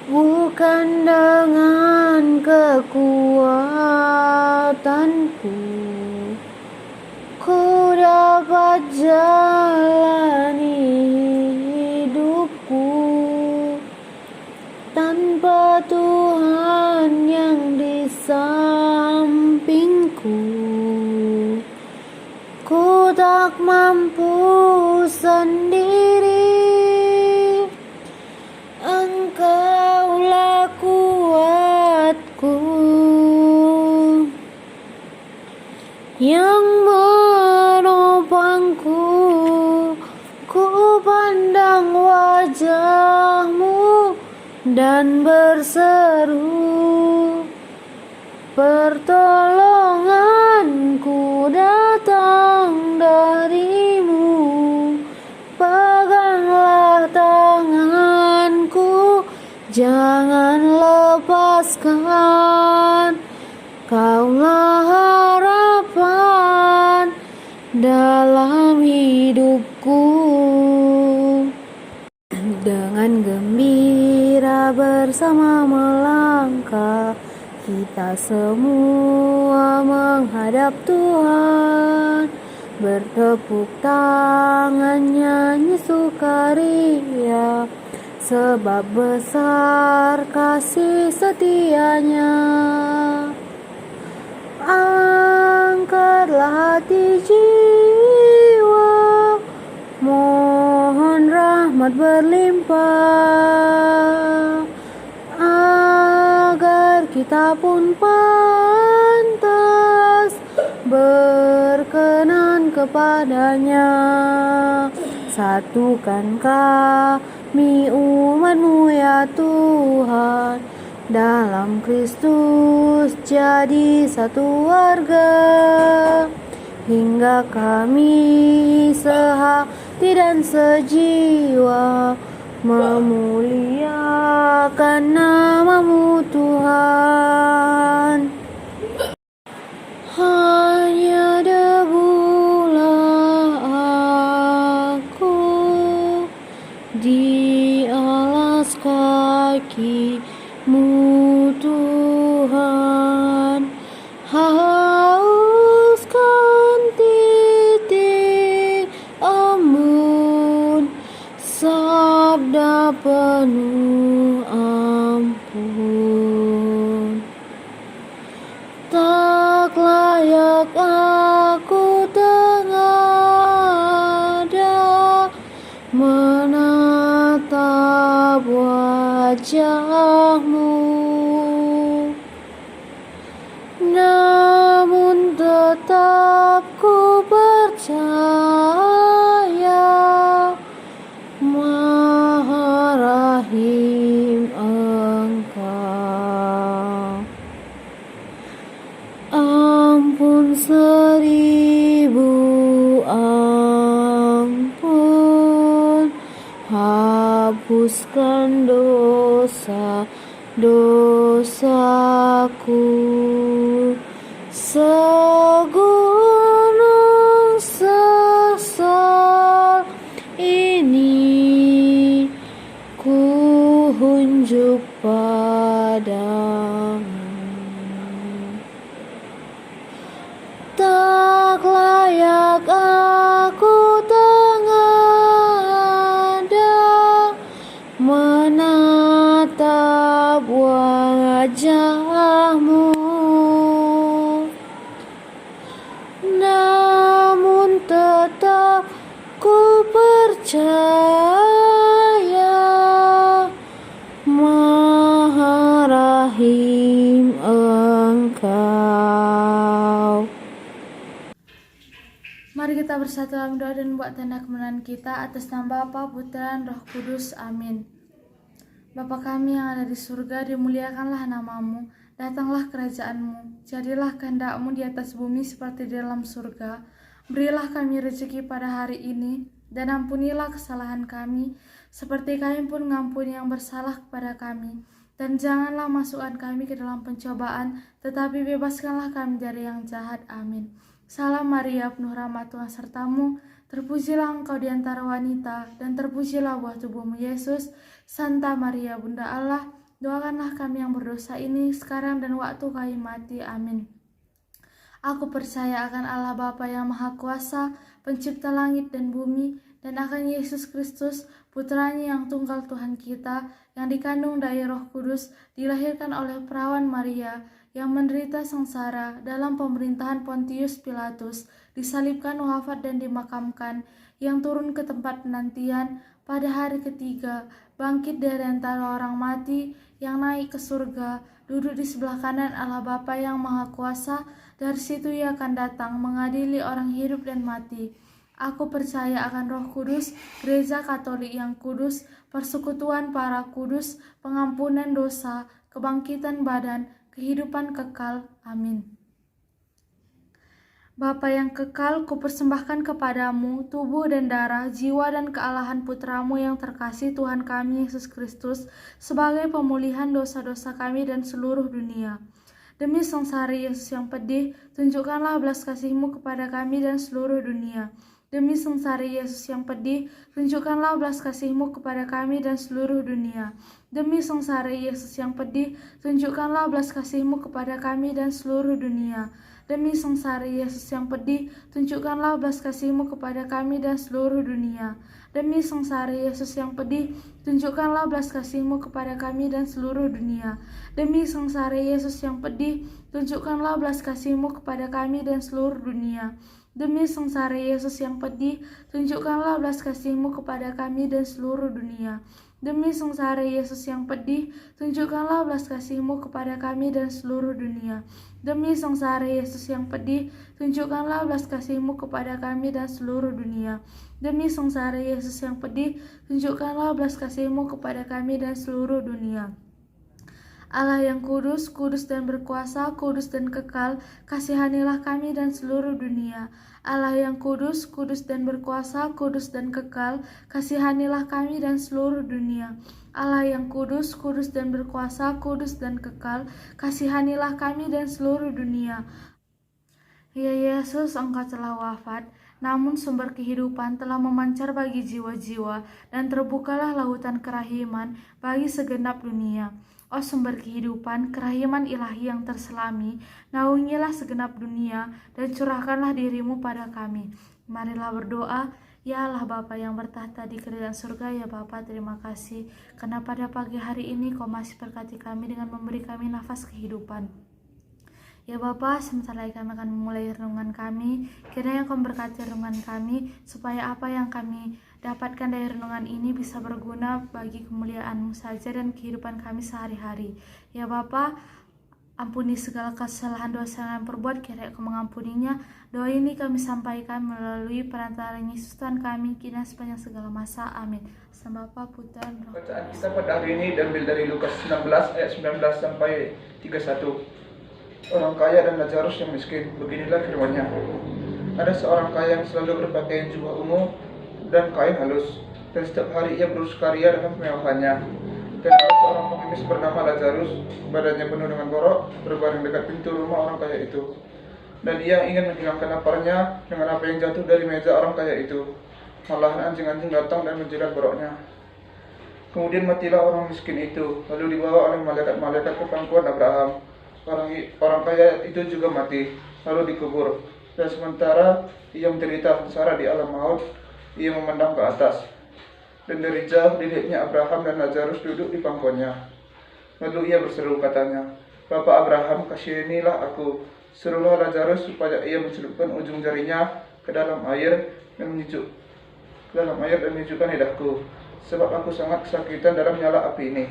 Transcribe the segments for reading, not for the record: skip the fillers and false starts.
bukan dengan kekuatanku ku dapat jalani hidupku tanpa Tuhan yang di sampingku. Ku tak mampu sendiri, Engkaulah kuatku yang menopangku. Ku pandang wajah-Mu dan berseru, pertolonganku datang dari-Mu. Peganglah tanganku, jangan lepaskan. Kaulah harapan dalam hidupku. Dengan gembira bersama melangkah, kita semua menghadap Tuhan. Bertepuk tangan nyanyi sukaria, sebab besar kasih setia-Nya. Angkatlah hati jiwa, mohon rahmat berlimpah, agar kita pun pantas berkenan kepada-Nya. Satukan kami umat-Mu ya Tuhan, dalam Kristus jadi satu warga, hingga kami sehati dan sejiwa memuliakan nama-Mu Tuhan. Hanya debulah aku di alas kaki-Mu Tuhan, hauskan titik embun sabda penuh ampun. Tak layak aku tengadah menatap wajah-Mu, namun tetap ku percaya Maha Rahim Engkau. Ampun 1000 ampun, hapuskan dosa-dosaku. Segunung sesal ini ku hunjuk padamu. Tak layak aku tengadah menatap wajah-Mu, namun tetap ku percaya Maha Rahim Engkau. Mari kita bersatu dalam doa dan buat tanda kemenangan kita atas nama Bapa, Putra, dan Roh Kudus. Amin. Bapa kami yang ada di surga, dimuliakanlah nama-Mu, datanglah kerajaan-Mu, jadilah kehendak-Mu di atas bumi seperti di dalam surga. Berilah kami rezeki pada hari ini, dan ampunilah kesalahan kami, seperti kami pun mengampuni yang bersalah kepada kami. Dan janganlah masukkan kami ke dalam pencobaan, tetapi bebaskanlah kami dari yang jahat. Amin. Salam Maria, penuh rahmat, Tuhan sertamu, terpujilah engkau di antara wanita, dan terpujilah buah tubuhmu Yesus. Santa Maria, Bunda Allah, Doakanlah kami yang berdosa ini sekarang dan waktu kami mati. Amin. Aku percaya akan Allah Bapa yang Maha Kuasa, pencipta langit dan bumi, dan akan Yesus Kristus, putranya yang tunggal Tuhan kita, yang dikandung dari Roh Kudus, dilahirkan oleh perawan Maria, yang menderita sengsara dalam pemerintahan Pontius Pilatus, disalibkan, wafat dan dimakamkan, yang turun ke tempat penantian, pada hari ketiga, bangkit dari antara orang mati, yang naik ke surga, duduk di sebelah kanan Allah Bapa yang Maha Kuasa. Dari situ Ia akan datang mengadili orang hidup dan mati. Aku percaya akan Roh Kudus, Gereja Katolik yang kudus, persekutuan para kudus, pengampunan dosa, kebangkitan badan, kehidupan kekal. Amin. Bapa yang kekal, kupersembahkan kepadamu tubuh dan darah, jiwa dan kealahan putramu yang terkasih Tuhan kami Yesus Kristus, sebagai pemulihan dosa-dosa kami dan seluruh dunia. Demi sengsara Yesus yang pedih, tunjukkanlah belas kasih-Mu kepada kami dan seluruh dunia. Demi sengsara Yesus yang pedih, tunjukkanlah belas kasih-Mu kepada kami dan seluruh dunia. Demi sengsara Yesus yang pedih, tunjukkanlah belas kasih-Mu kepada kami dan seluruh dunia. Demi sengsara Yesus yang pedih, tunjukkanlah belas kasih-Mu kepada kami dan seluruh dunia. Demi sengsara Yesus yang pedih, tunjukkanlah belas kasih-Mu kepada kami dan seluruh dunia. Demi sengsara Yesus yang pedih, tunjukkanlah belas kasih-Mu kepada kami dan seluruh dunia. Demi sengsara Yesus yang pedih, tunjukkanlah belas kasih-Mu kepada kami dan seluruh dunia. Demi sengsara Yesus yang pedih, tunjukkanlah belas kasih-Mu kepada kami dan seluruh dunia. Demi sengsara Yesus yang pedih, tunjukkanlah belas kasih-Mu kepada kami dan seluruh dunia. Demi sengsara Yesus yang pedih, tunjukkanlah belas kasih-Mu kepada kami dan seluruh dunia. Allah yang kudus, kudus dan berkuasa, kudus dan kekal, kasihanilah kami dan seluruh dunia. Allah yang kudus, kudus dan berkuasa, kudus dan kekal, kasihanilah kami dan seluruh dunia. Allah yang kudus, kudus dan berkuasa, kudus dan kekal, kasihanilah kami dan seluruh dunia. Ya Yesus, Engkau telah wafat, namun sumber kehidupan telah memancar bagi jiwa-jiwa, dan terbukalah lautan kerahiman bagi segenap dunia. Oh sumber kehidupan, kerahiman ilahi yang terselami, naungilah segenap dunia, dan curahkanlah diri-Mu pada kami. Marilah berdoa. Ya Allah Bapa yang bertahta di kerajaan surga, ya Bapa, terima kasih karena pada pagi hari ini Kau masih berkati kami dengan memberi kami nafas kehidupan. Ya Bapa, sebentar lagi kami akan memulai renungan kami. Kiranya Kau berkati renungan kami, supaya apa yang kami dapatkan dari renungan ini bisa berguna bagi kemuliaan-Mu saja dan kehidupan kami sehari-hari. Ya Bapa, ampuni segala kesalahan dosa yang perbuat, kiranya Kau mengampuninya. Doa ini kami sampaikan melalui perantara Yesus Tuhan kami, kini sepanjang segala masa. Amin. Sama Bapa, Putra, dan Roh Kudus. Bacaan kita pada hari ini diambil dari Lukas 19 ayat 19 sampai 31. Orang kaya dan Lazarus yang miskin. Beginilah firman-Nya. Ada seorang kaya yang selalu berpakaian jubah ungu dan kain halus, dan setiap hari ia bersukaria dengan kemewahannya. Dan ada seorang pengemis bernama Lazarus, badannya penuh dengan borok, berbaring dekat pintu rumah orang kaya itu. Dan ia ingin menghilangkan laparnya dengan apa yang jatuh dari meja orang kaya itu. Malahan anjing-anjing datang dan menjilat boroknya. Kemudian matilah orang miskin itu, lalu dibawa oleh malaikat-malaikat ke pangkuan Abraham. Orang kaya itu juga mati, lalu dikubur. Dan sementara ia menderita sengsara di alam maut, ia memandang ke atas. Dan dari jauh dilihatnya Abraham dan Lazarus duduk di pangkuannya. Lalu ia berseru, katanya, Bapak Abraham, kasihanilah aku. Suruhlah Lazarus supaya ia mencelupkan ujung jarinya ke dalam air dan menyejukkan lidahku, sebab aku sangat kesakitan dalam nyala api ini.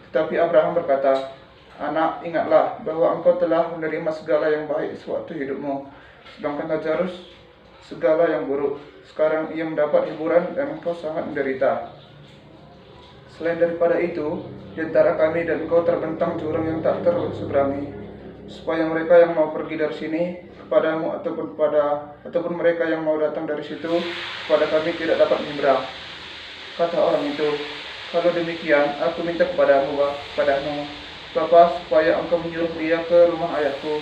Tetapi Abraham berkata, Anak, ingatlah bahwa engkau telah menerima segala yang baik sewaktu hidupmu, sedangkan Lazarus segala yang buruk. Sekarang ia mendapat hiburan dan engkau sangat menderita. Selain daripada itu, di antara kami dan engkau terbentang jurang yang tak terseberangi, supaya mereka yang mau pergi dari sini kepadamu ataupun mereka yang mau datang dari situ kepada kami tidak dapat menyeberang. Kata orang itu, kalau demikian, aku minta kepadamu, Bapa, supaya engkau menyuruh dia ke rumah ayahku,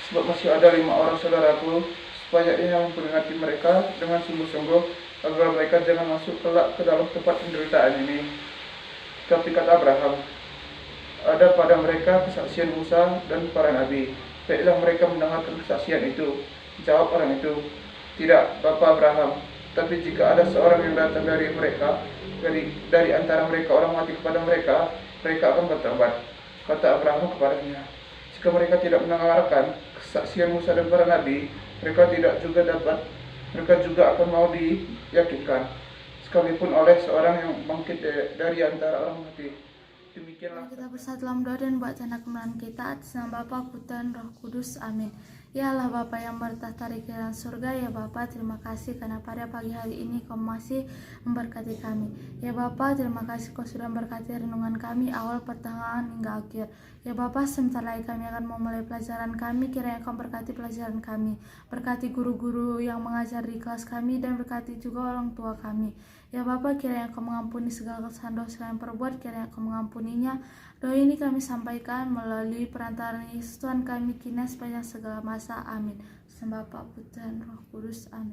sebab masih ada 5 orang saudaraku, supaya ia memperingati mereka dengan sungguh-sungguh, agar mereka jangan masuk kelak ke dalam tempat penderitaan ini. Tapi kata Abraham, ada pada mereka kesaksian Musa dan para nabi. Baiklah mereka mendengarkan kesaksian itu. Jawab orang itu, tidak, Bapak Abraham. Tapi jika ada seorang yang datang dari mereka, dari antara mereka orang mati kepada mereka, mereka akan bertobat. Kata Abraham kepadanya, jika mereka tidak mendengarkan kesaksian Musa dan para nabi, mereka juga akan mau diyakinkan, sekalipun oleh seorang yang bangkit dari antara orang mati. Demikianlah. Kita bersatu dalam doa dan buat tanda kemenangan kita atas nama Bapa, Putra, dan Roh Kudus. Amin. Ya Allah Bapa yang bertahta di kerajaan surga, ya Bapa terima kasih karena pada pagi hari ini Kau masih memberkati kami. Ya Bapa terima kasih Kau sudah memberkati renungan kami awal pertengahan hingga akhir. Ya Bapa sebentar lagi kami akan memulai pelajaran kami, kiranya Kau berkati pelajaran kami. Berkati guru-guru yang mengajar di kelas kami dan berkati juga orang tua kami. Ya Bapa kiranya Kau mengampuni segala kesalahan dosa yang perbuat, kiranya Kau mengampuninya. Doa ini kami sampaikan melalui perantaraan Yesus Tuhan kami kini sepanjang segala masa. Amin. Sembah Bapa, Putra, dan Roh Kudus. Amin.